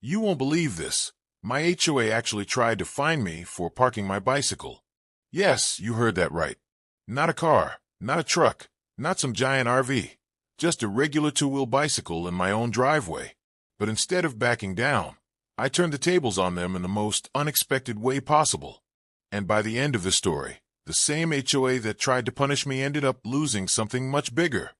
You won't believe this. My HOA actually tried to fine me for parking my bicycle. Yes, you heard that right. Not a car, not a truck, not some giant RV. Just a regular two-wheel bicycle in my own driveway. But instead of backing down, I turned the tables on them in the most unexpected way possible. And by the end of the story, the same HOA that tried to punish me ended up losing something much bigger.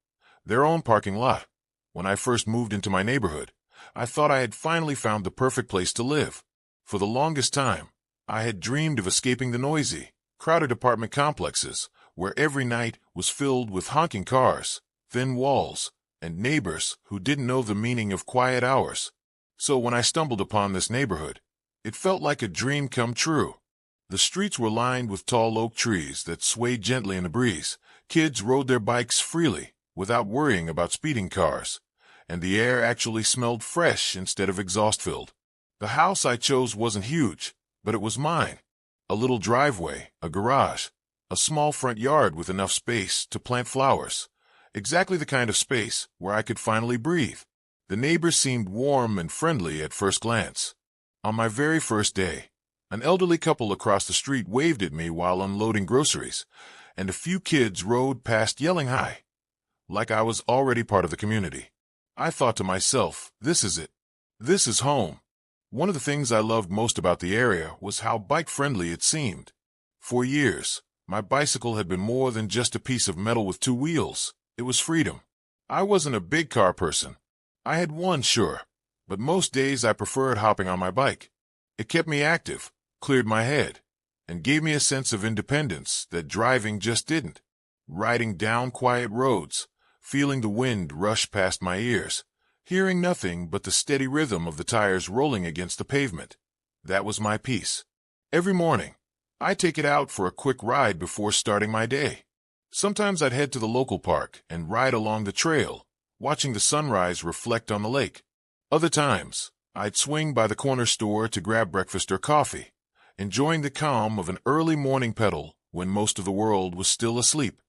Their own parking lot. When I first moved into my neighborhood, I thought I had finally found the perfect place to live. For the longest time, I had dreamed of escaping the noisy, crowded apartment complexes, where every night was filled with honking cars, thin walls, and neighbors who didn't know the meaning of quiet hours. So when I stumbled upon this neighborhood, it felt like a dream come true. The streets were lined with tall oak trees that swayed gently in the breeze. Kids rode their bikes freely, without worrying about speeding cars, and the air actually smelled fresh instead of exhaust-filled. The house I chose wasn't huge, but it was mine. A little driveway, a garage, a small front yard with enough space to plant flowers. Exactly the kind of space where I could finally breathe. The neighbors seemed warm and friendly at first glance. On my very first day, an elderly couple across the street waved at me while unloading groceries, and a few kids rode past yelling hi, like I was already part of the community. I thought to myself, this is it. This is home. One of the things I loved most about the area was how bike-friendly it seemed. For years, my bicycle had been more than just a piece of metal with two wheels. It was freedom. I wasn't a big car person. I had one, sure, but most days I preferred hopping on my bike. It kept me active, cleared my head, and gave me a sense of independence that driving just didn't. Riding down quiet roads, feeling the wind rush past my ears, hearing nothing but the steady rhythm of the tires rolling against the pavement. That was my peace. Every morning, I'd take it out for a quick ride before starting my day. Sometimes I'd head to the local park and ride along the trail, watching the sunrise reflect on the lake. Other times, I'd swing by the corner store to grab breakfast or coffee, enjoying the calm of an early morning pedal when most of the world was still asleep.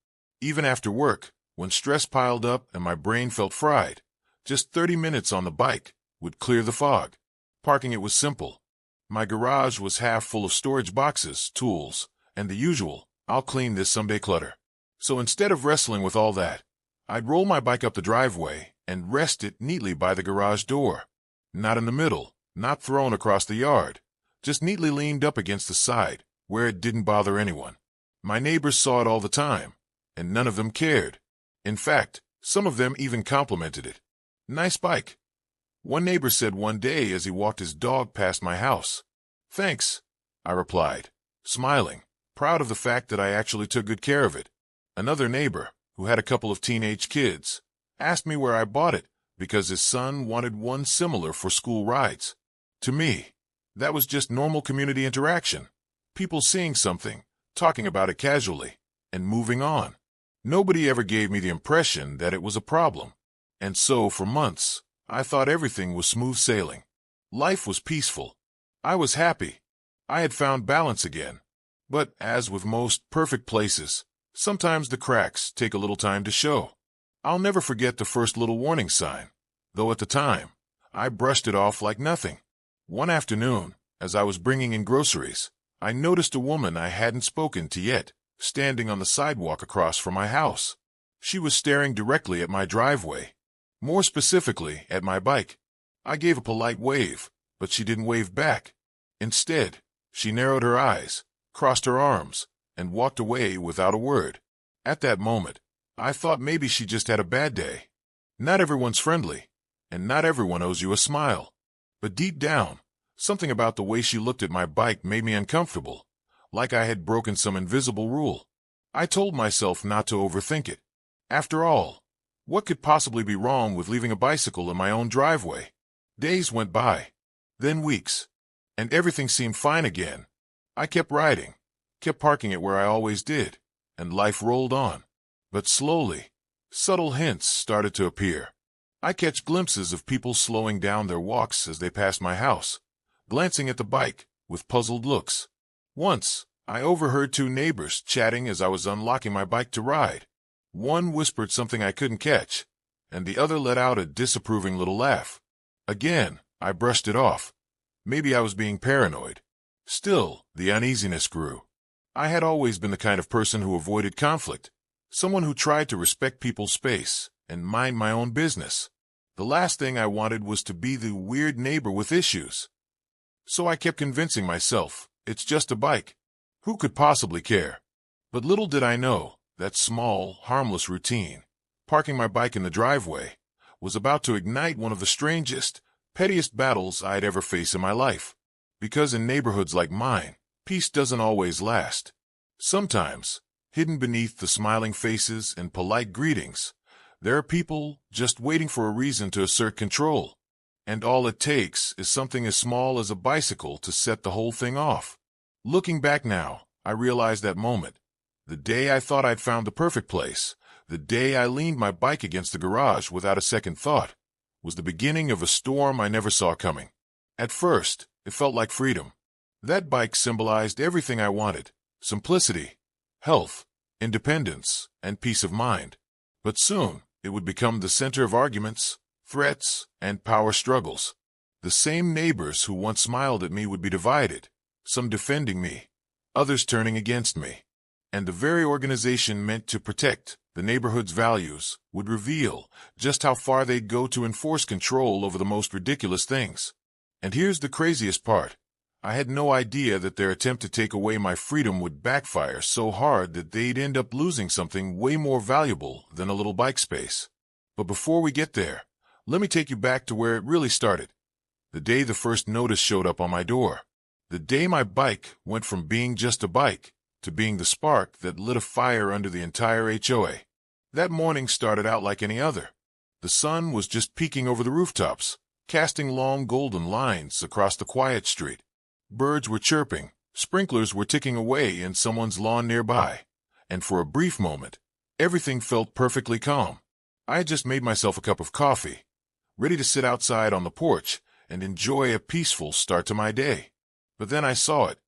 Even after work, when stress piled up and my brain felt fried, just 30 minutes on the bike would clear the fog. Parking it was simple. My garage was half full of storage boxes, tools, and the usual, I'll clean this someday clutter. So instead of wrestling with all that, I'd roll my bike up the driveway and rest it neatly by the garage door. Not in the middle, not thrown across the yard, just neatly leaned up against the side, where it didn't bother anyone. My neighbors saw it all the time, and none of them cared. In fact, some of them even complimented it. Nice bike. One neighbor said one day as he walked his dog past my house. Thanks, I replied, smiling, proud of the fact that I actually took good care of it. Another neighbor, who had a couple of teenage kids, asked me where I bought it because his son wanted one similar for school rides. To me, that was just normal community interaction. People seeing something, talking about it casually, and moving on. Nobody ever gave me the impression that it was a problem. And so, for months, I thought everything was smooth sailing. Life was peaceful. I was happy. I had found balance again. But, as with most perfect places, sometimes the cracks take a little time to show. I'll never forget the first little warning sign, though at the time, I brushed it off like nothing. One afternoon, as I was bringing in groceries, I noticed a woman I hadn't spoken to yet, standing on the sidewalk across from my house. She was staring directly at my driveway, more specifically at my bike. I gave a polite wave, but she didn't wave back. Instead, she narrowed her eyes, crossed her arms, and walked away without a word. At that moment, I thought maybe she just had a bad day. Not everyone's friendly, and not everyone owes you a smile. But deep down, something about the way she looked at my bike made me uncomfortable, like I had broken some invisible rule. I told myself not to overthink it. After all, what could possibly be wrong with leaving a bicycle in my own driveway? Days went by, then weeks, and everything seemed fine again. I kept riding, kept parking it where I always did, and life rolled on. But slowly, subtle hints started to appear. I catch glimpses of people slowing down their walks as they passed my house, glancing at the bike with puzzled looks. Once, I overheard two neighbors chatting as I was unlocking my bike to ride. One whispered something I couldn't catch, and the other let out a disapproving little laugh. Again, I brushed it off. Maybe I was being paranoid. Still, the uneasiness grew. I had always been the kind of person who avoided conflict, someone who tried to respect people's space and mind my own business. The last thing I wanted was to be the weird neighbor with issues. So I kept convincing myself, it's just a bike. Who could possibly care? But little did I know, that small, harmless routine, parking my bike in the driveway, was about to ignite one of the strangest, pettiest battles I'd ever faced in my life. Because in neighborhoods like mine, peace doesn't always last. Sometimes, hidden beneath the smiling faces and polite greetings, there are people just waiting for a reason to assert control. And all it takes is something as small as a bicycle to set the whole thing off. Looking back now, I realize that moment. The day I thought I'd found the perfect place, the day I leaned my bike against the garage without a second thought, was the beginning of a storm I never saw coming. At first, it felt like freedom. That bike symbolized everything I wanted: simplicity, health, independence, and peace of mind. But soon, it would become the center of arguments, threats, and power struggles. The same neighbors who once smiled at me would be divided, some defending me, others turning against me. And the very organization meant to protect the neighborhood's values would reveal just how far they'd go to enforce control over the most ridiculous things. And here's the craziest part. I had no idea that their attempt to take away my freedom would backfire so hard that they'd end up losing something way more valuable than a little bike space. But before we get there, let me take you back to where it really started. The day the first notice showed up on my door. The day my bike went from being just a bike to being the spark that lit a fire under the entire HOA. That morning started out like any other. The sun was just peeking over the rooftops, casting long golden lines across the quiet street. Birds were chirping, sprinklers were ticking away in someone's lawn nearby, and for a brief moment, everything felt perfectly calm. I had just made myself a cup of coffee, ready to sit outside on the porch and enjoy a peaceful start to my day. But then I saw it.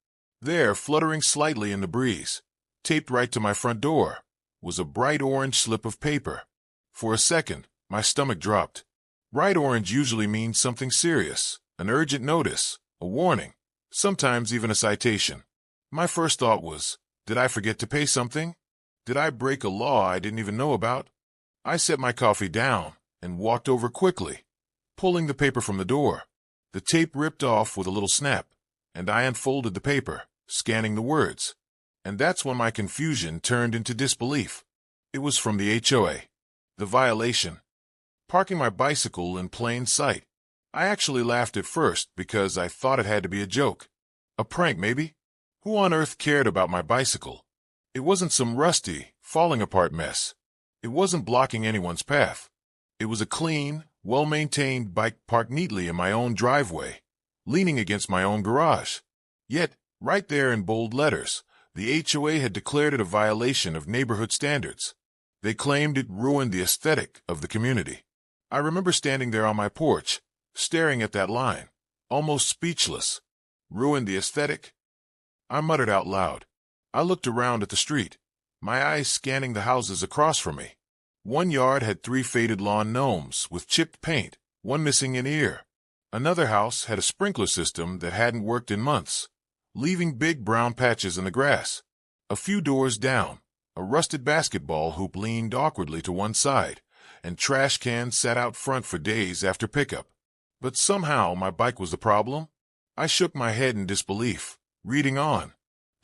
There, fluttering slightly in the breeze, taped right to my front door, was a bright orange slip of paper. For a second, my stomach dropped. Bright orange usually means something serious, an urgent notice, a warning, sometimes even a citation. My first thought was, did I forget to pay something? Did I break a law I didn't even know about? I set my coffee down and walked over quickly, pulling the paper from the door. The tape ripped off with a little snap, and I unfolded the paper, scanning the words. And that's when my confusion turned into disbelief. It was from the HOA. The violation. Parking my bicycle in plain sight. I actually laughed at first because I thought it had to be a joke. A prank, maybe? Who on earth cared about my bicycle? It wasn't some rusty, falling apart mess. It wasn't blocking anyone's path. It was a clean, well-maintained bike parked neatly in my own driveway, leaning against my own garage. Yet, right there in bold letters, the HOA had declared it a violation of neighborhood standards. They claimed it ruined the aesthetic of the community. I remember standing there on my porch, staring at that line, almost speechless. Ruined the aesthetic? I muttered out loud. I looked around at the street, my eyes scanning the houses across from me. One yard had 3 faded lawn gnomes with chipped paint, one missing an ear. Another house had a sprinkler system that hadn't worked in months, leaving big brown patches in the grass. A few doors down, a rusted basketball hoop leaned awkwardly to one side, and trash cans sat out front for days after pickup. But somehow my bike was the problem. I shook my head in disbelief, reading on.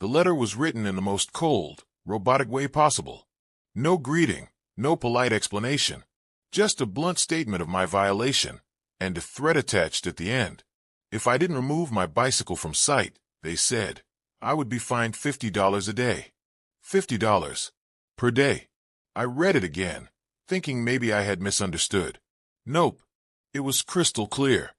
The letter was written in the most cold, robotic way possible. No greeting, no polite explanation, just a blunt statement of my violation, and a threat attached at the end. If I didn't remove my bicycle from sight, they said, I would be fined $50 a day. $50 per day. I read it again, thinking maybe I had misunderstood. Nope. It was crystal clear.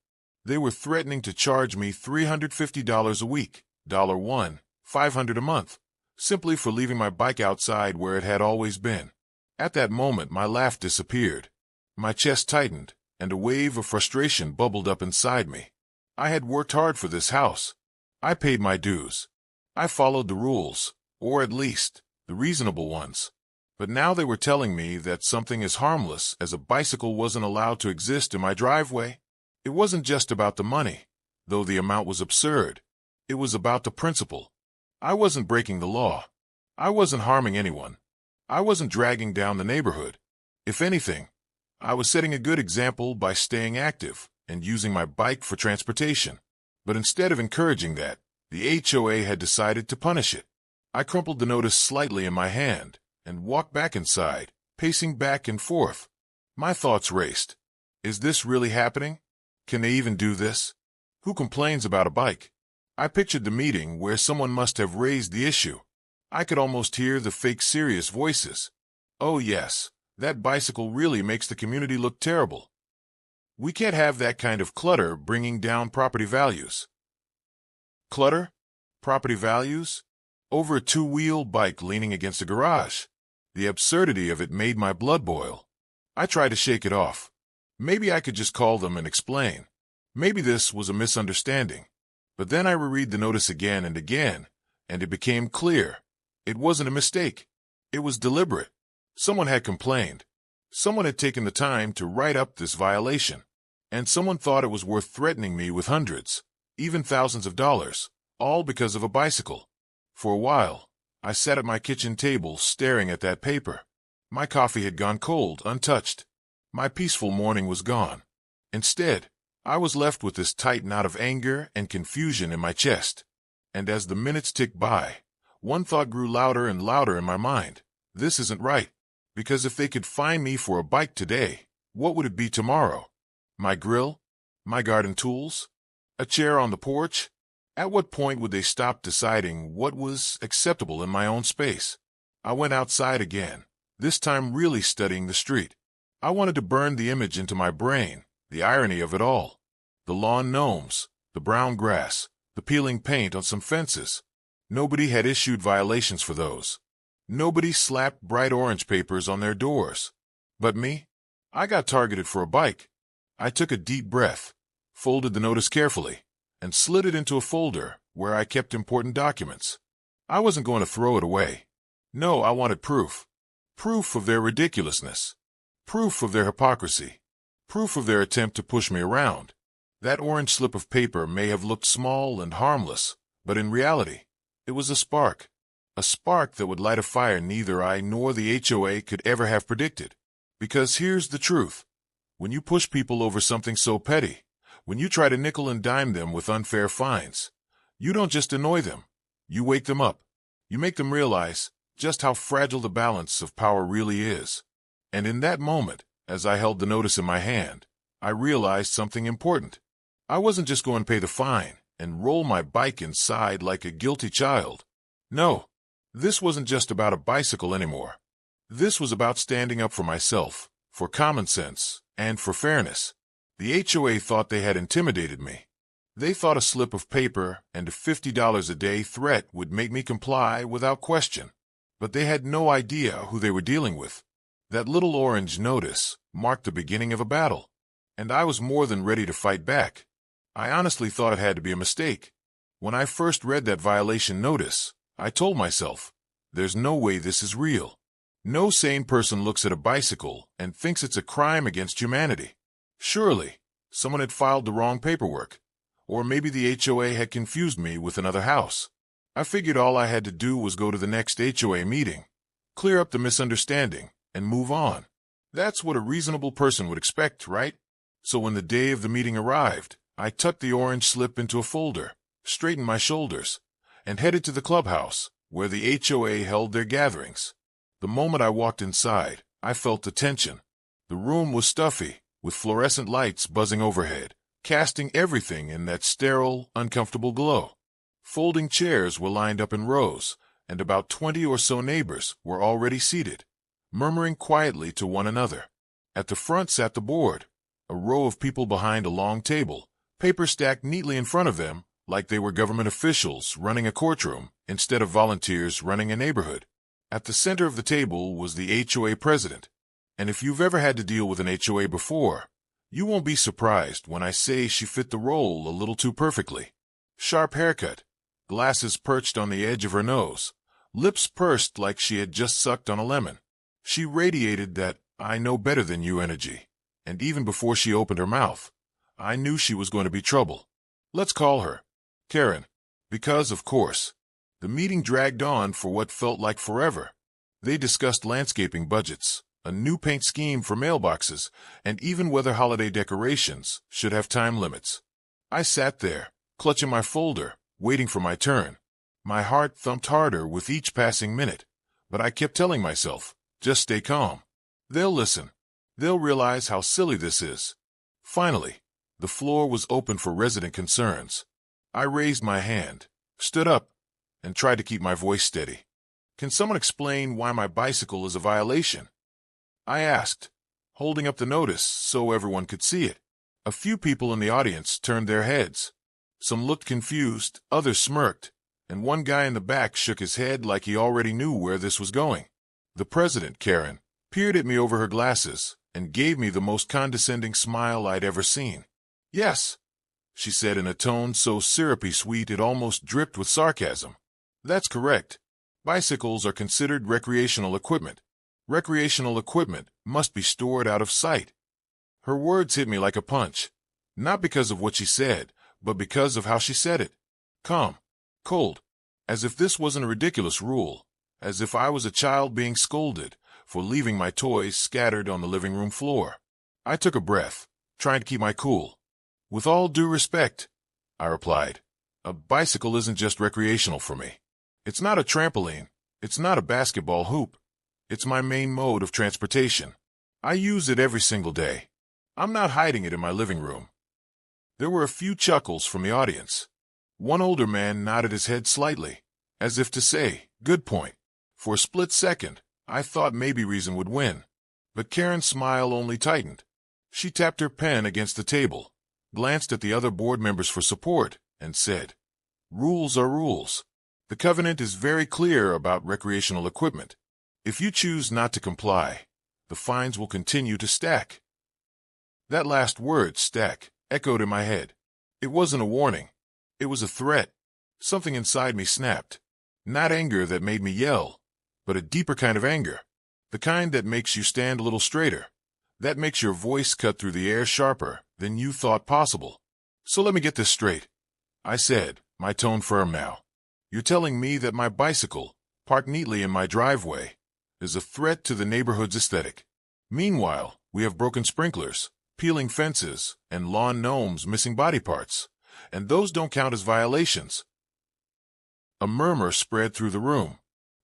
They were threatening to charge me $350 a week, $1, $500 a month, simply for leaving my bike outside where it had always been. At that moment, my laugh disappeared. My chest tightened, and a wave of frustration bubbled up inside me. I had worked hard for this house. I paid my dues. I followed the rules, or at least, the reasonable ones. But now they were telling me that something as harmless as a bicycle wasn't allowed to exist in my driveway. It wasn't just about the money, though the amount was absurd. It was about the principle. I wasn't breaking the law. I wasn't harming anyone. I wasn't dragging down the neighborhood. If anything, I was setting a good example by staying active and using my bike for transportation. But instead of encouraging that, the HOA had decided to punish it. I crumpled the notice slightly in my hand and walked back inside, pacing back and forth. My thoughts raced. Is this really happening? Can they even do this? Who complains about a bike? I pictured the meeting where someone must have raised the issue. I could almost hear the fake serious voices. Oh yes, that bicycle really makes the community look terrible. We can't have that kind of clutter bringing down property values. Clutter? Property values? Over a two-wheel bike leaning against a garage. The absurdity of it made my blood boil. I tried to shake it off. Maybe I could just call them and explain. Maybe this was a misunderstanding. But then I reread the notice again and again, and it became clear. It wasn't a mistake. It was deliberate. Someone had complained. Someone had taken the time to write up this violation. And someone thought it was worth threatening me with hundreds, even thousands of dollars, all because of a bicycle. For a while, I sat at my kitchen table staring at that paper. My coffee had gone cold, untouched. My peaceful morning was gone. Instead, I was left with this tight knot of anger and confusion in my chest. And as the minutes ticked by, one thought grew louder and louder in my mind. This isn't right. Because if they could fine me for a bike today, what would it be tomorrow? My grill? My garden tools? A chair on the porch? At what point would they stop deciding what was acceptable in my own space? I went outside again, this time really studying the street. I wanted to burn the image into my brain, the irony of it all. The lawn gnomes, the brown grass, the peeling paint on some fences. Nobody had issued violations for those. Nobody slapped bright orange papers on their doors. But me? I got targeted for a bike. I took a deep breath, folded the notice carefully, and slid it into a folder where I kept important documents. I wasn't going to throw it away. No, I wanted proof. Proof of their ridiculousness. Proof of their hypocrisy. Proof of their attempt to push me around. That orange slip of paper may have looked small and harmless, but in reality, it was a spark that would light a fire neither I nor the HOA could ever have predicted. Because here's the truth. When you push people over something so petty, when you try to nickel and dime them with unfair fines, you don't just annoy them, you wake them up. You make them realize just how fragile the balance of power really is. And in that moment, as I held the notice in my hand, I realized something important. I wasn't just going to pay the fine and roll my bike inside like a guilty child. No, this wasn't just about a bicycle anymore. This was about standing up for myself, for common sense, and for fairness. The HOA thought they had intimidated me. They thought a slip of paper and a $50 a day threat would make me comply without question. But they had no idea who they were dealing with. That little orange notice marked the beginning of a battle, and I was more than ready to fight back. I honestly thought it had to be a mistake. When I first read that violation notice, I told myself, there's no way this is real. No sane person looks at a bicycle and thinks it's a crime against humanity. Surely, someone had filed the wrong paperwork, or maybe the HOA had confused me with another house. I figured all I had to do was go to the next HOA meeting, clear up the misunderstanding, and move on. That's what a reasonable person would expect, right? So when the day of the meeting arrived, I tucked the orange slip into a folder, straightened my shoulders, and headed to the clubhouse, where the HOA held their gatherings. The moment I walked inside, I felt the tension. The room was stuffy, with fluorescent lights buzzing overhead, casting everything in that sterile, uncomfortable glow. Folding chairs were lined up in rows, and about 20 or so neighbors were already seated, murmuring quietly to one another. At the front sat the board, a row of people behind a long table, papers stacked neatly in front of them, like they were government officials running a courtroom instead of volunteers running a neighborhood. At the center of the table was the HOA president, and if you've ever had to deal with an HOA before, you won't be surprised when I say she fit the role a little too perfectly. Sharp haircut, glasses perched on the edge of her nose, lips pursed like she had just sucked on a lemon. She radiated that I know better than you energy, and even before she opened her mouth, I knew she was going to be trouble. Let's call her Karen. Because, of course, the meeting dragged on for what felt like forever. They discussed landscaping budgets, a new paint scheme for mailboxes, and even whether holiday decorations should have time limits. I sat there, clutching my folder, waiting for my turn. My heart thumped harder with each passing minute, but I kept telling myself, just stay calm. They'll listen. They'll realize how silly this is. Finally, the floor was open for resident concerns. I raised my hand, stood up, and tried to keep my voice steady. Can someone explain why my bicycle is a violation? I asked, holding up the notice so everyone could see it. A few people in the audience turned their heads. Some looked confused, others smirked, and one guy in the back shook his head like he already knew where this was going. The president, Karen, peered at me over her glasses and gave me the most condescending smile I'd ever seen. Yes, she said in a tone so syrupy sweet it almost dripped with sarcasm. That's correct. Bicycles are considered recreational equipment. Recreational equipment must be stored out of sight. Her words hit me like a punch, not because of what she said, but because of how she said it. Calm, cold, as if this wasn't a ridiculous rule, as if I was a child being scolded for leaving my toys scattered on the living room floor. I took a breath, trying to keep my cool. With all due respect, I replied, a bicycle isn't just recreational for me. It's not a trampoline. It's not a basketball hoop. It's my main mode of transportation. I use it every single day. I'm not hiding it in my living room. There were a few chuckles from the audience. One older man nodded his head slightly, as if to say, good point. For a split second, I thought maybe reason would win. But Karen's smile only tightened. She tapped her pen against the table, glanced at the other board members for support, and said, rules are rules. The covenant is very clear about recreational equipment. If you choose not to comply, the fines will continue to stack. That last word, stack, echoed in my head. It wasn't a warning. It was a threat. Something inside me snapped. Not anger that made me yell, but a deeper kind of anger. The kind that makes you stand a little straighter. That makes your voice cut through the air sharper than you thought possible. So let me get this straight, I said, my tone firm now. You're telling me that my bicycle, parked neatly in my driveway, is a threat to the neighborhood's aesthetic. Meanwhile, we have broken sprinklers, peeling fences, and lawn gnomes missing body parts, and those don't count as violations. A murmur spread through the room.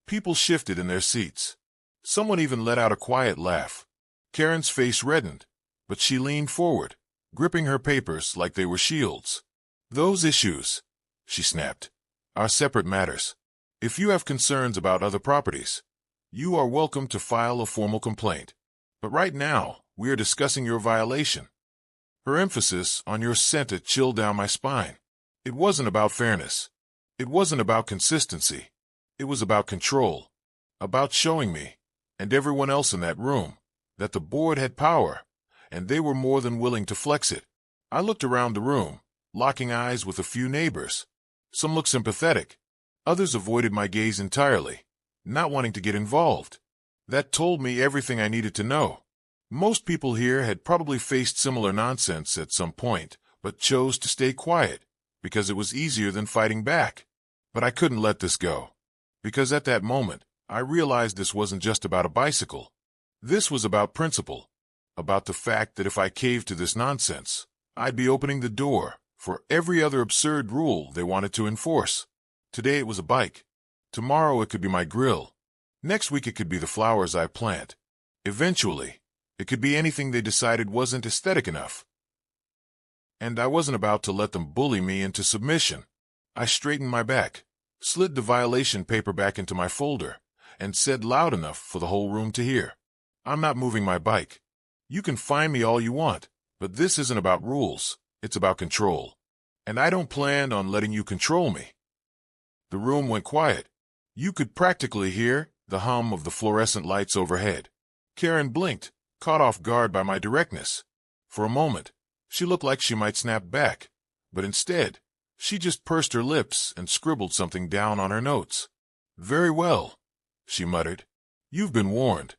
People shifted in their seats. Someone even let out a quiet laugh. Karen's face reddened, but she leaned forward, gripping her papers like they were shields. Those issues, she snapped, are separate matters. If you have concerns about other properties, you are welcome to file a formal complaint. But right now, we are discussing your violation. Her emphasis on your sent a chill down my spine. It wasn't about fairness. It wasn't about consistency. It was about control. About showing me, and everyone else in that room, that the board had power, and they were more than willing to flex it. I looked around the room, locking eyes with a few neighbors. Some looked sympathetic. Others avoided my gaze entirely, not wanting to get involved. That told me everything I needed to know. Most people here had probably faced similar nonsense at some point, but chose to stay quiet, because it was easier than fighting back. But I couldn't let this go. Because at that moment, I realized this wasn't just about a bicycle. This was about principle. About the fact that if I caved to this nonsense, I'd be opening the door for every other absurd rule they wanted to enforce. Today it was a bike. Tomorrow it could be my grill. Next week it could be the flowers I plant. Eventually, it could be anything they decided wasn't aesthetic enough. And I wasn't about to let them bully me into submission. I straightened my back, slid the violation paper back into my folder, and said loud enough for the whole room to hear, I'm not moving my bike. You can fine me all you want, but this isn't about rules, it's about control. And I don't plan on letting you control me. The room went quiet. You could practically hear the hum of the fluorescent lights overhead. Karen blinked, caught off guard by my directness. For a moment, she looked like she might snap back, but instead, she just pursed her lips and scribbled something down on her notes. Very well, she muttered. You've been warned.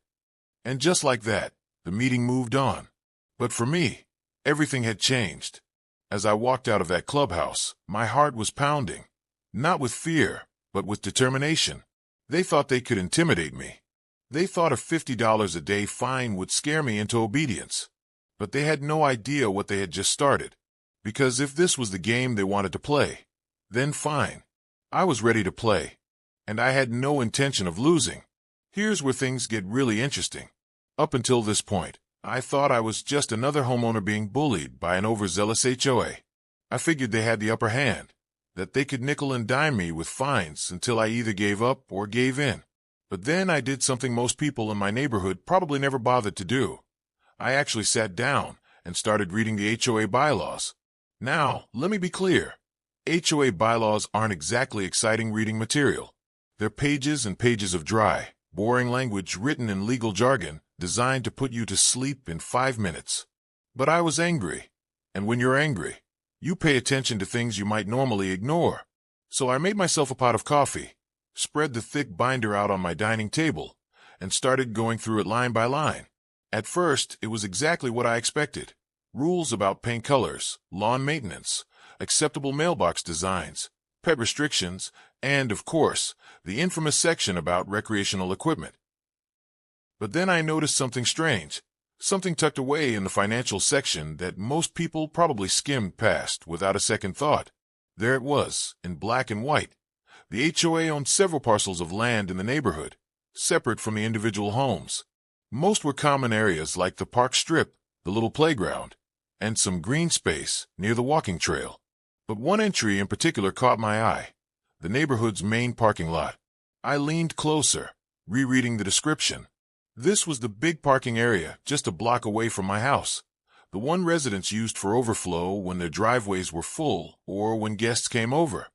And just like that, the meeting moved on. But for me, everything had changed. As I walked out of that clubhouse, my heart was pounding. Not with fear, but with determination. They thought they could intimidate me. They thought a $50 a day fine would scare me into obedience. But they had no idea what they had just started. Because if this was the game they wanted to play, then fine. I was ready to play. And I had no intention of losing. Here's where things get really interesting. Up until this point, I thought I was just another homeowner being bullied by an overzealous HOA. I figured they had the upper hand, that they could nickel and dime me with fines until I either gave up or gave in. But then I did something most people in my neighborhood probably never bothered to do. I actually sat down and started reading the HOA bylaws. Now, let me be clear. HOA bylaws aren't exactly exciting reading material. They're pages and pages of dry, boring language written in legal jargon designed to put you to sleep in 5 minutes. But I was angry. And when you're angry, you pay attention to things you might normally ignore. So I made myself a pot of coffee, spread the thick binder out on my dining table, and started going through it line by line. At first, it was exactly what I expected. Rules about paint colors, lawn maintenance, acceptable mailbox designs, pet restrictions, and, of course, the infamous section about recreational equipment. But then I noticed something strange, something tucked away in the financial section that most people probably skimmed past without a second thought. There it was, in black and white. The HOA owned several parcels of land in the neighborhood, separate from the individual homes. Most were common areas like the park strip, the little playground, and some green space near the walking trail. But one entry in particular caught my eye, the neighborhood's main parking lot. I leaned closer, rereading the description. This was the big parking area just a block away from my house, the one residents used for overflow when their driveways were full or when guests came over.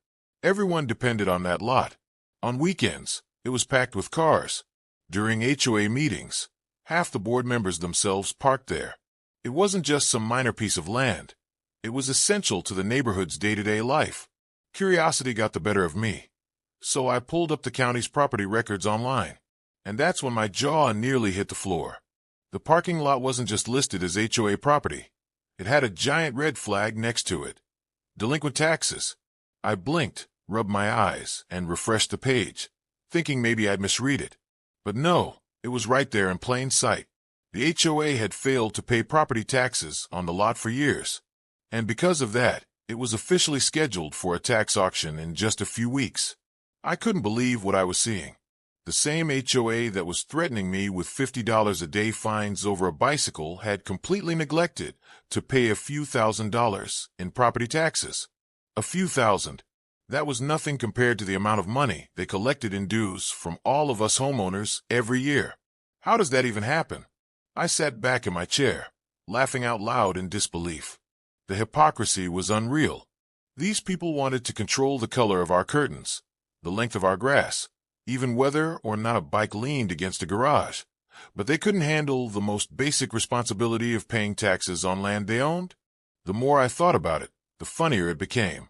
Everyone depended on that lot. On weekends, it was packed with cars. During HOA meetings, half the board members themselves parked there. It wasn't just some minor piece of land. It was essential to the neighborhood's day-to-day life. Curiosity got the better of me, so I pulled up the county's property records online. And that's when my jaw nearly hit the floor. The parking lot wasn't just listed as HOA property. It had a giant red flag next to it. Delinquent taxes. I blinked, rubbed my eyes, and refreshed the page, thinking maybe I'd misread it. But no, it was right there in plain sight. The HOA had failed to pay property taxes on the lot for years. And because of that, it was officially scheduled for a tax auction in just a few weeks. I couldn't believe what I was seeing. The same HOA that was threatening me with $50 a day fines over a bicycle had completely neglected to pay a few $1,000s in property taxes. A few thousand. That was nothing compared to the amount of money they collected in dues from all of us homeowners every year. How does that even happen? I sat back in my chair, laughing out loud in disbelief. The hypocrisy was unreal. These people wanted to control the color of our curtains, the length of our grass, even whether or not a bike leaned against a garage. But they couldn't handle the most basic responsibility of paying taxes on land they owned. The more I thought about it, the funnier it became.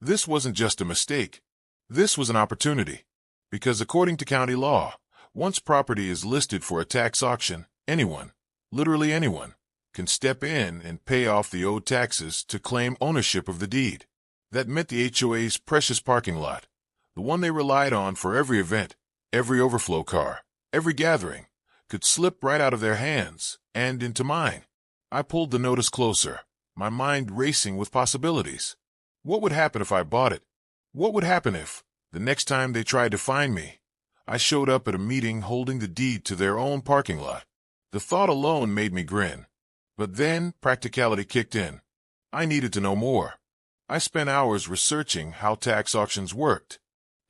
This wasn't just a mistake. This was an opportunity. Because according to county law, once property is listed for a tax auction, anyone, literally anyone, can step in and pay off the owed taxes to claim ownership of the deed. That meant the HOA's precious parking lot, the one they relied on for every event, every overflow car, every gathering, could slip right out of their hands and into mine. I pulled the notice closer, my mind racing with possibilities. What would happen if I bought it? What would happen if, the next time they tried to find me, I showed up at a meeting holding the deed to their own parking lot? The thought alone made me grin. But then practicality kicked in. I needed to know more. I spent hours researching how tax auctions worked.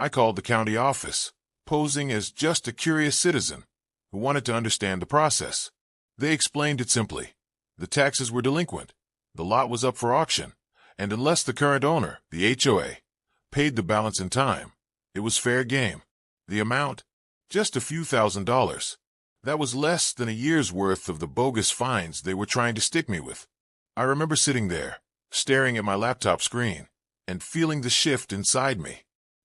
I called the county office, posing as just a curious citizen who wanted to understand the process. They explained it simply. The taxes were delinquent, the lot was up for auction, and unless the current owner, the HOA, paid the balance in time, it was fair game. The amount? Just a few $1,000s. That was less than a year's worth of the bogus fines they were trying to stick me with. I remember sitting there, staring at my laptop screen, and feeling the shift inside me.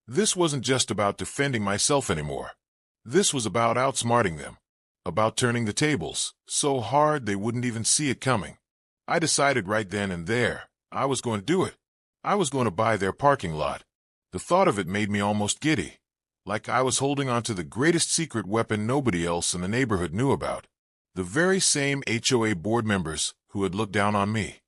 This wasn't just about defending myself anymore. This was about outsmarting them, about turning the tables so hard they wouldn't even see it coming. I decided right then and there I was going to do it. I was going to buy their parking lot. The thought of it made me almost giddy, like I was holding on to the greatest secret weapon nobody else in the neighborhood knew about. The very same HOA board members who had looked down on me,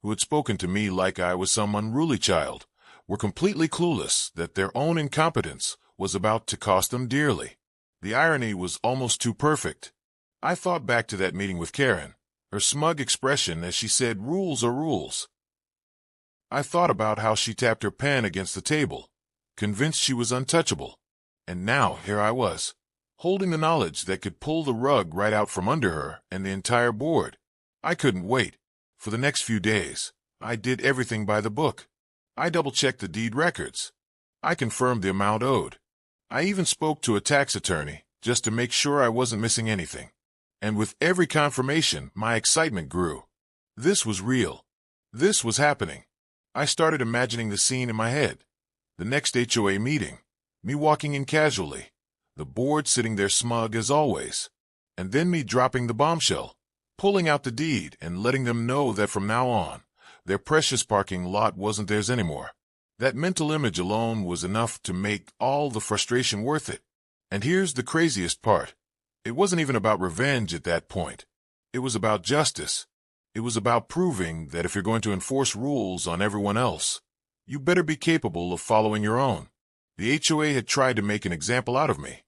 who had spoken to me like I was some unruly child, were completely clueless that their own incompetence was about to cost them dearly. The irony was almost too perfect. I thought back to that meeting with Karen, her smug expression as she said, "Rules are rules." I thought about how she tapped her pen against the table, convinced she was untouchable. And now here I was, holding the knowledge that could pull the rug right out from under her and the entire board. I couldn't wait. For the next few days, I did everything by the book. I double-checked the deed records. I confirmed the amount owed. I even spoke to a tax attorney just to make sure I wasn't missing anything. And with every confirmation, my excitement grew. This was real. This was happening. I started imagining the scene in my head. The next HOA meeting, me walking in casually, the board sitting there smug as always, and then me dropping the bombshell, pulling out the deed and letting them know that from now on, their precious parking lot wasn't theirs anymore. That mental image alone was enough to make all the frustration worth it. And here's the craziest part. It wasn't even about revenge at that point. It was about justice. It was about proving that if you're going to enforce rules on everyone else, you better be capable of following your own. The HOA had tried to make an example out of me,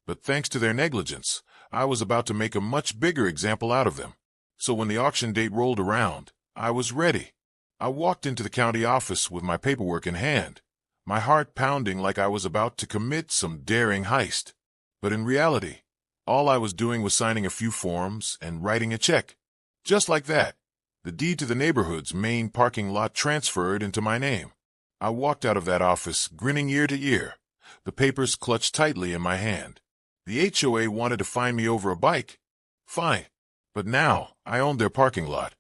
but thanks to their negligence, I was about to make a much bigger example out of them. So when the auction date rolled around, I was ready. I walked into the county office with my paperwork in hand, my heart pounding like I was about to commit some daring heist. But in reality, all I was doing was signing a few forms and writing a check. Just like that, the deed to the neighborhood's main parking lot transferred into my name. I walked out of that office grinning ear to ear, the papers clutched tightly in my hand. The HOA wanted to fine me over a bike. Fine. But now I owned their parking lot,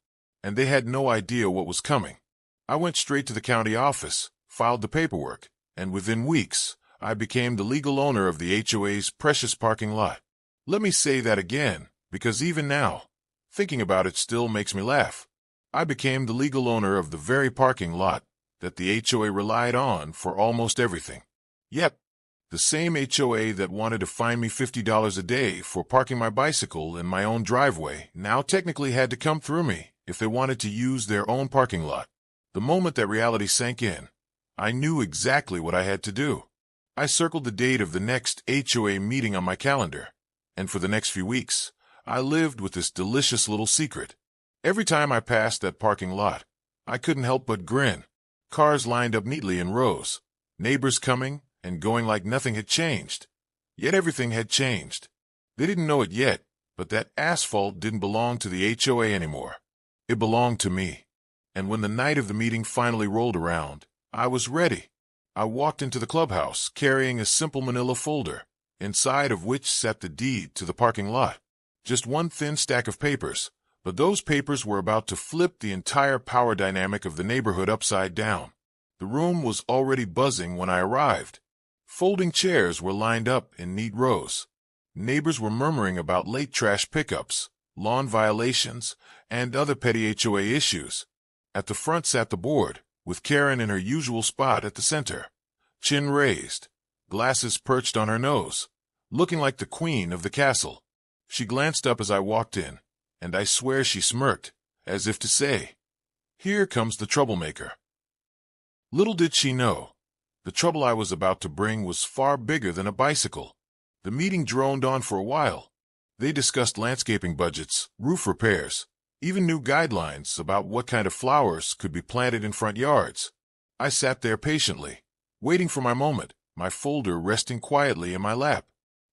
and they had no idea what was coming. I went straight to the county office, filed the paperwork, and within weeks, I became the legal owner of the HOA's precious parking lot. Let me say that again, because even now, thinking about it still makes me laugh. I became the legal owner of the very parking lot that the HOA relied on for almost everything. Yep, the same HOA that wanted to fine me $50 a day for parking my bicycle in my own driveway now technically had to come through me if they wanted to use their own parking lot. The moment that reality sank in, I knew exactly what I had to do. I circled the date of the next HOA meeting on my calendar, and for the next few weeks, I lived with this delicious little secret. Every time I passed that parking lot, I couldn't help but grin. Cars lined up neatly in rows, neighbors coming and going like nothing had changed. Yet everything had changed. They didn't know it yet, but that asphalt didn't belong to the HOA anymore. It belonged to me. And when the night of the meeting finally rolled around, I was ready. I walked into the clubhouse carrying a simple manila folder, inside of which sat the deed to the parking lot. Just one thin stack of papers, but those papers were about to flip the entire power dynamic of the neighborhood upside down. The room was already buzzing when I arrived. Folding chairs were lined up in neat rows. Neighbors were murmuring about late trash pickups, lawn violations, and other petty HOA issues. At the front sat the board, with Karen in her usual spot at the center, chin raised, glasses perched on her nose, looking like the queen of the castle. She glanced up as I walked in, and I swear she smirked, as if to say, "Here comes the troublemaker." Little did she know, the trouble I was about to bring was far bigger than a bicycle. The meeting droned on for a while. They discussed landscaping budgets, roof repairs, even new guidelines about what kind of flowers could be planted in front yards. I sat there patiently, waiting for my moment, my folder resting quietly in my lap.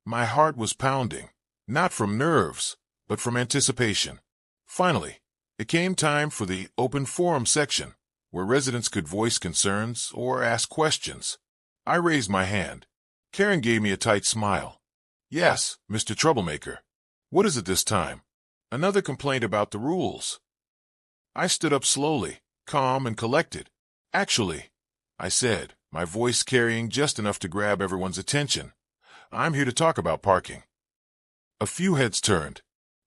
My heart was pounding, not from nerves, but from anticipation. Finally, it came time for the open forum section, where residents could voice concerns or ask questions. I raised my hand. Karen gave me a tight smile. "Yes, Mr. Troublemaker. What is it this time? Another complaint about the rules?" I stood up slowly, calm and collected. "Actually," I said, my voice carrying just enough to grab everyone's attention, "I'm here to talk about parking." A few heads turned.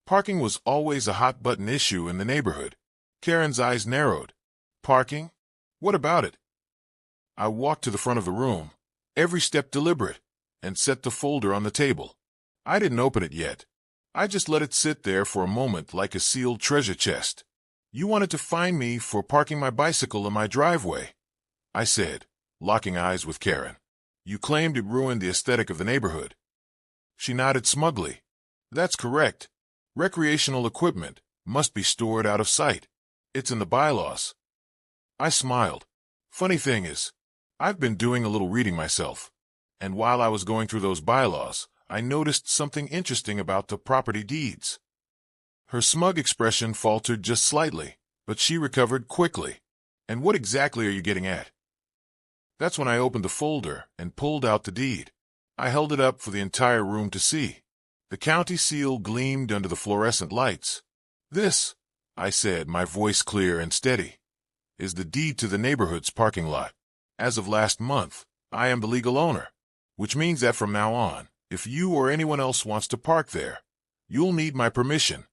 Parking was always a hot-button issue in the neighborhood. Karen's eyes narrowed. Parking? What about it? I walked to the front of the room, every step deliberate, and set the folder on the table. I didn't open it yet. I just let it sit there for a moment like a sealed treasure chest. You wanted to find me for parking my bicycle in my driveway, I said, locking eyes with Karen. You claimed it ruined the aesthetic of the neighborhood. She nodded smugly. That's correct. Recreational equipment must be stored out of sight. It's in the bylaws. I smiled. Funny thing is, I've been doing a little reading myself, and while I was going through those bylaws, I noticed something interesting about the property deeds. Her smug expression faltered just slightly, but she recovered quickly. And what exactly are you getting at? That's when I opened the folder and pulled out the deed. I held it up for the entire room to see. The county seal gleamed under the fluorescent lights. This, I said, my voice clear and steady, is the deed to the neighborhood's parking lot. As of last month, I am the legal owner, which means that from now on, if you or anyone else wants to park there, you'll need my permission.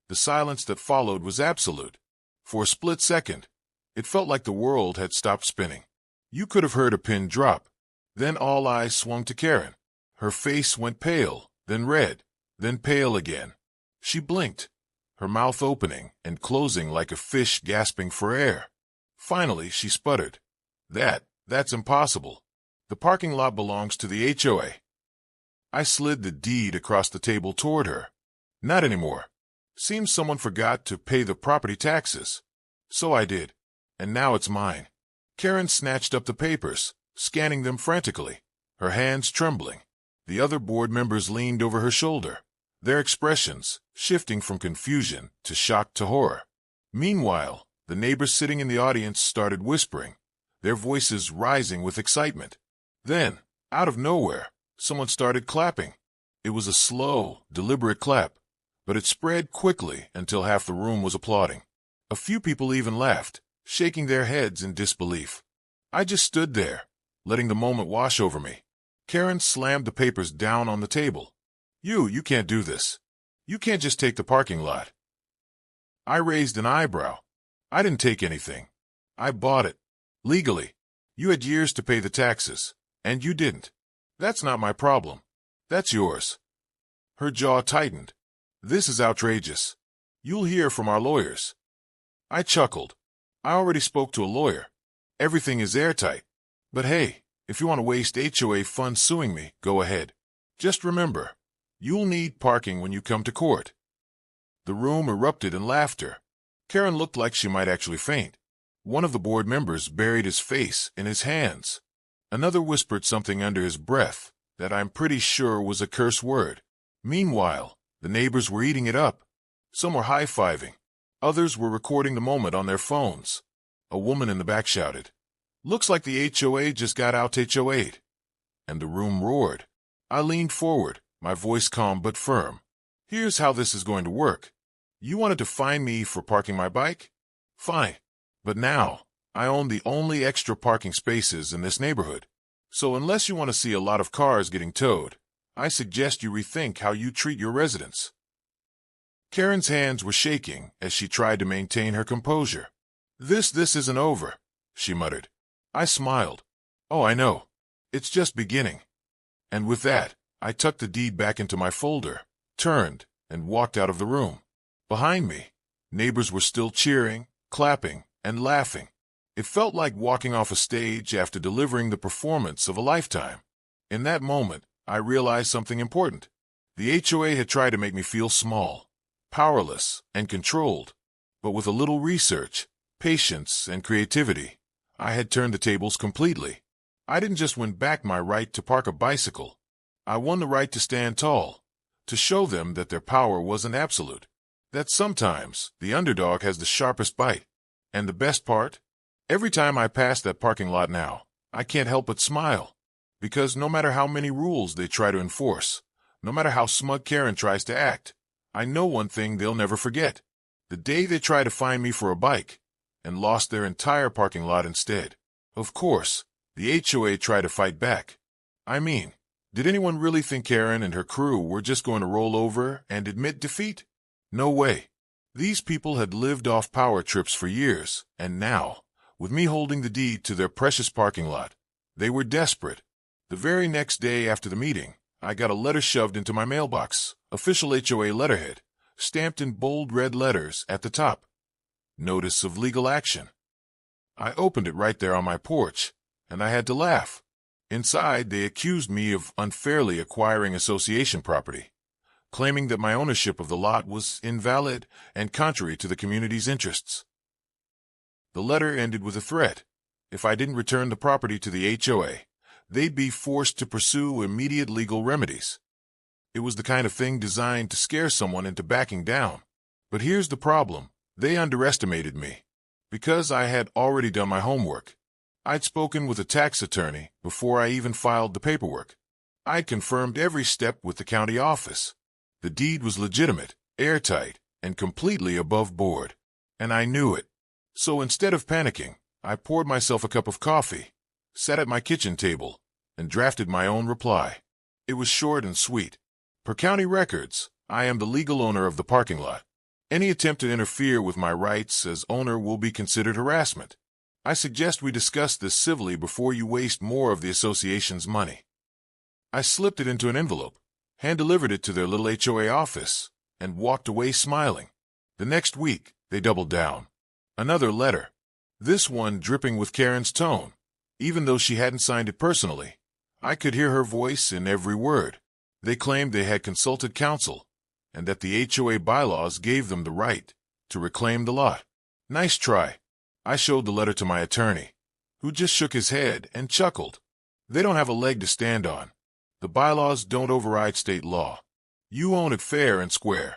The silence that followed was absolute. For a split second, it felt like the world had stopped spinning. You could have heard a pin drop. Then all eyes swung to Karen. Her face went pale, then red, then pale again. She blinked, her mouth opening and closing like a fish gasping for air. Finally, she sputtered. That's impossible. The parking lot belongs to the HOA. I slid the deed across the table toward her. Not anymore. Seems someone forgot to pay the property taxes. So I did. And now it's mine. Karen snatched up the papers, scanning them frantically, her hands trembling. The other board members leaned over her shoulder, their expressions shifting from confusion to shock to horror. Meanwhile, the neighbors sitting in the audience started whispering, their voices rising with excitement. Then, out of nowhere, someone started clapping. It was a slow, deliberate clap, but it spread quickly until half the room was applauding. A few people even laughed, shaking their heads in disbelief. I just stood there, letting the moment wash over me. Karen slammed the papers down on the table. You can't do this. You can't just take the parking lot. I raised an eyebrow. I didn't take anything. I bought it. Legally. You had years to pay the taxes, and you didn't. That's not my problem. That's yours. Her jaw tightened. This is outrageous. You'll hear from our lawyers. I chuckled. I already spoke to a lawyer. Everything is airtight. But hey, if you want to waste HOA funds suing me, go ahead. Just remember, you'll need parking when you come to court. The room erupted in laughter. Karen looked like she might actually faint. One of the board members buried his face in his hands. Another whispered something under his breath that I'm pretty sure was a curse word. Meanwhile, the neighbors were eating it up. Some were high-fiving. Others were recording the moment on their phones. A woman in the back shouted, "Looks like the HOA just got out HOA'd." And the room roared. I leaned forward, my voice calm but firm. Here's how this is going to work. You wanted to fine me for parking my bike? Fine. But now, I own the only extra parking spaces in this neighborhood. So unless you want to see a lot of cars getting towed, I suggest you rethink how you treat your residents. Karen's hands were shaking as she tried to maintain her composure. This isn't over, she muttered. I smiled. Oh, I know. It's just beginning. And with that, I tucked the deed back into my folder, turned, and walked out of the room. Behind me, neighbors were still cheering, clapping, and laughing. It felt like walking off a stage after delivering the performance of a lifetime. In that moment, I realized something important. The HOA had tried to make me feel small, powerless, and controlled. But with a little research, patience, and creativity, I had turned the tables completely. I didn't just win back my right to park a bicycle. I won the right to stand tall, to show them that their power wasn't absolute, that sometimes the underdog has the sharpest bite. And the best part? Every time I pass that parking lot now, I can't help but smile. Because no matter how many rules they try to enforce, no matter how smug Karen tries to act, I know one thing they'll never forget. The day they tried to fine me for a bike, and lost their entire parking lot instead. Of course, the HOA tried to fight back. I mean, did anyone really think Karen and her crew were just going to roll over and admit defeat? No way. These people had lived off power trips for years, and now, with me holding the deed to their precious parking lot, they were desperate. The very next day after the meeting, I got a letter shoved into my mailbox, official HOA letterhead, stamped in bold red letters at the top. Notice of legal action. I opened it right there on my porch, and I had to laugh. Inside, they accused me of unfairly acquiring association property, claiming that my ownership of the lot was invalid and contrary to the community's interests. The letter ended with a threat. If I didn't return the property to the HOA, they'd be forced to pursue immediate legal remedies. It was the kind of thing designed to scare someone into backing down. But here's the problem. They underestimated me. Because I had already done my homework. I'd spoken with a tax attorney before I even filed the paperwork. I'd confirmed every step with the county office. The deed was legitimate, airtight, and completely above board. And I knew it. So instead of panicking, I poured myself a cup of coffee, sat at my kitchen table, and drafted my own reply. It was short and sweet. Per county records, I am the legal owner of the parking lot. Any attempt to interfere with my rights as owner will be considered harassment. I suggest we discuss this civilly before you waste more of the association's money. I slipped it into an envelope, hand-delivered it to their little HOA office, and walked away smiling. The next week, they doubled down. Another letter. This one dripping with Karen's tone. Even though she hadn't signed it personally, I could hear her voice in every word. They claimed they had consulted counsel, and that the HOA bylaws gave them the right to reclaim the lot. Nice try. I showed the letter to my attorney, who just shook his head and chuckled. They don't have a leg to stand on. The bylaws don't override state law. You own it fair and square.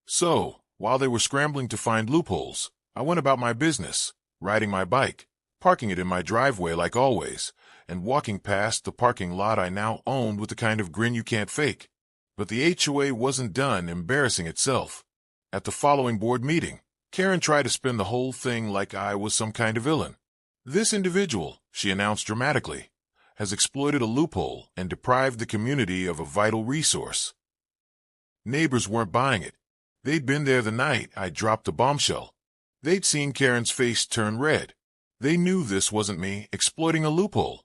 So, while they were scrambling to find loopholes, I went about my business, riding my bike, parking it in my driveway like always, and walking past the parking lot I now owned with the kind of grin you can't fake. But the HOA wasn't done embarrassing itself. At the following board meeting, Karen tried to spin the whole thing like I was some kind of villain. This individual, she announced dramatically, has exploited a loophole and deprived the community of a vital resource. Neighbors weren't buying it. They'd been there the night I dropped the bombshell. They'd seen Karen's face turn red. They knew this wasn't me exploiting a loophole.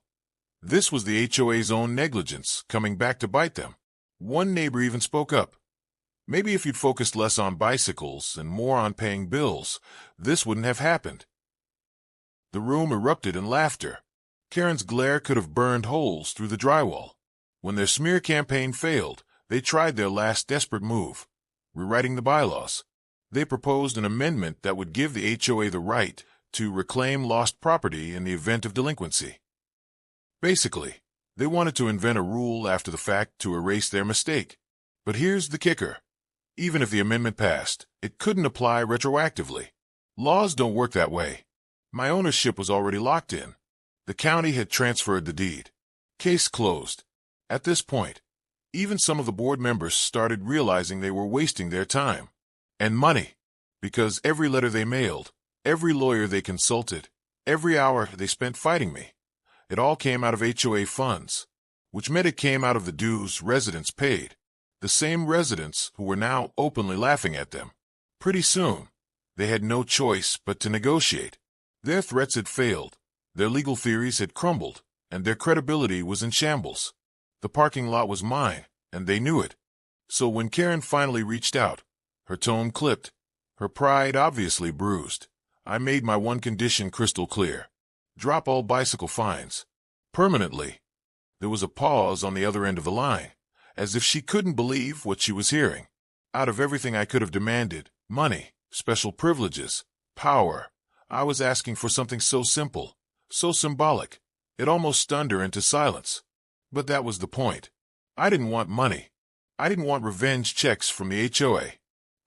This was the HOA's own negligence coming back to bite them. One neighbor even spoke up. Maybe if you'd focused less on bicycles and more on paying bills, this wouldn't have happened. The room erupted in laughter. Karen's glare could have burned holes through the drywall. When their smear campaign failed, they tried their last desperate move, rewriting the bylaws. They proposed an amendment that would give the HOA the right to reclaim lost property in the event of delinquency. Basically, they wanted to invent a rule after the fact to erase their mistake. But here's the kicker. Even if the amendment passed, it couldn't apply retroactively. Laws don't work that way. My ownership was already locked in. The county had transferred the deed. Case closed. At this point, even some of the board members started realizing they were wasting their time and money, because every letter they mailed, every lawyer they consulted, every hour they spent fighting me, it all came out of HOA funds, which meant it came out of the dues residents paid, the same residents who were now openly laughing at them. Pretty soon, they had no choice but to negotiate. Their threats had failed, their legal theories had crumbled, and their credibility was in shambles. The parking lot was mine, and they knew it. So when Karen finally reached out, her tone clipped, her pride obviously bruised, I made my one condition crystal clear. Drop all bicycle fines. Permanently. There was a pause on the other end of the line, as if she couldn't believe what she was hearing. Out of everything I could have demanded, money, special privileges, power, I was asking for something so simple, so symbolic, it almost stunned her into silence. But that was the point. I didn't want money. I didn't want revenge checks from the HOA.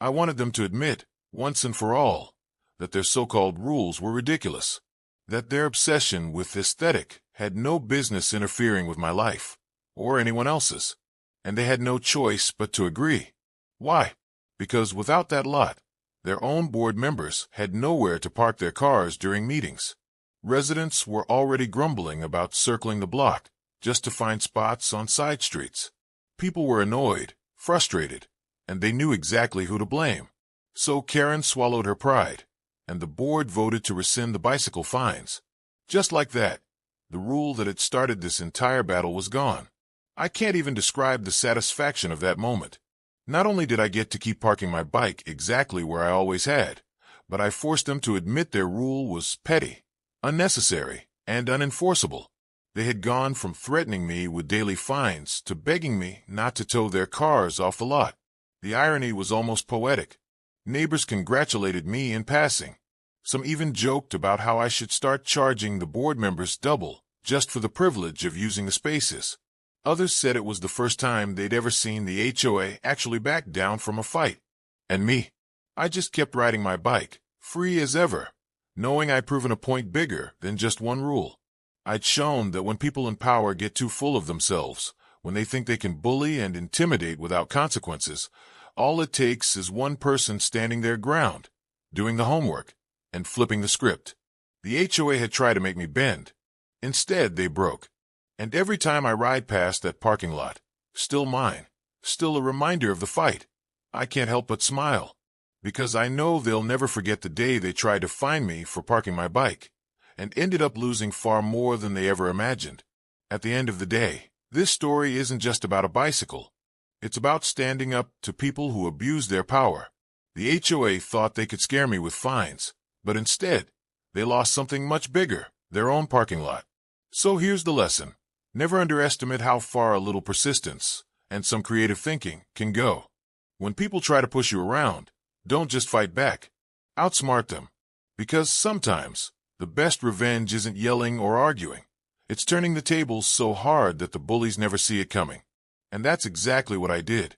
I wanted them to admit, once and for all, that their so-called rules were ridiculous, that their obsession with aesthetic had no business interfering with my life, or anyone else's, and they had no choice but to agree. Why? Because without that lot, their own board members had nowhere to park their cars during meetings. Residents were already grumbling about circling the block just to find spots on side streets. People were annoyed, frustrated, and they knew exactly who to blame. So Karen swallowed her pride, and the board voted to rescind the bicycle fines. Just like that, the rule that had started this entire battle was gone. I can't even describe the satisfaction of that moment. Not only did I get to keep parking my bike exactly where I always had, but I forced them to admit their rule was petty, unnecessary, and unenforceable. They had gone from threatening me with daily fines to begging me not to tow their cars off the lot. The irony was almost poetic. Neighbors congratulated me in passing. Some even joked about how I should start charging the board members double just for the privilege of using the spaces. Others said it was the first time they'd ever seen the HOA actually back down from a fight. And me? I just kept riding my bike, free as ever, knowing I'd proven a point bigger than just one rule. I'd shown that when people in power get too full of themselves, when they think they can bully and intimidate without consequences, all it takes is one person standing their ground, doing the homework, and flipping the script. The HOA had tried to make me bend. Instead, they broke. And every time I ride past that parking lot, still mine, still a reminder of the fight, I can't help but smile. Because I know they'll never forget the day they tried to fine me for parking my bike, and ended up losing far more than they ever imagined. At the end of the day, this story isn't just about a bicycle. It's about standing up to people who abuse their power. The HOA thought they could scare me with fines, but instead, they lost something much bigger, their own parking lot. So here's the lesson. Never underestimate how far a little persistence and some creative thinking can go. When people try to push you around, don't just fight back. Outsmart them. Because sometimes, the best revenge isn't yelling or arguing. It's turning the tables so hard that the bullies never see it coming. And that's exactly what I did.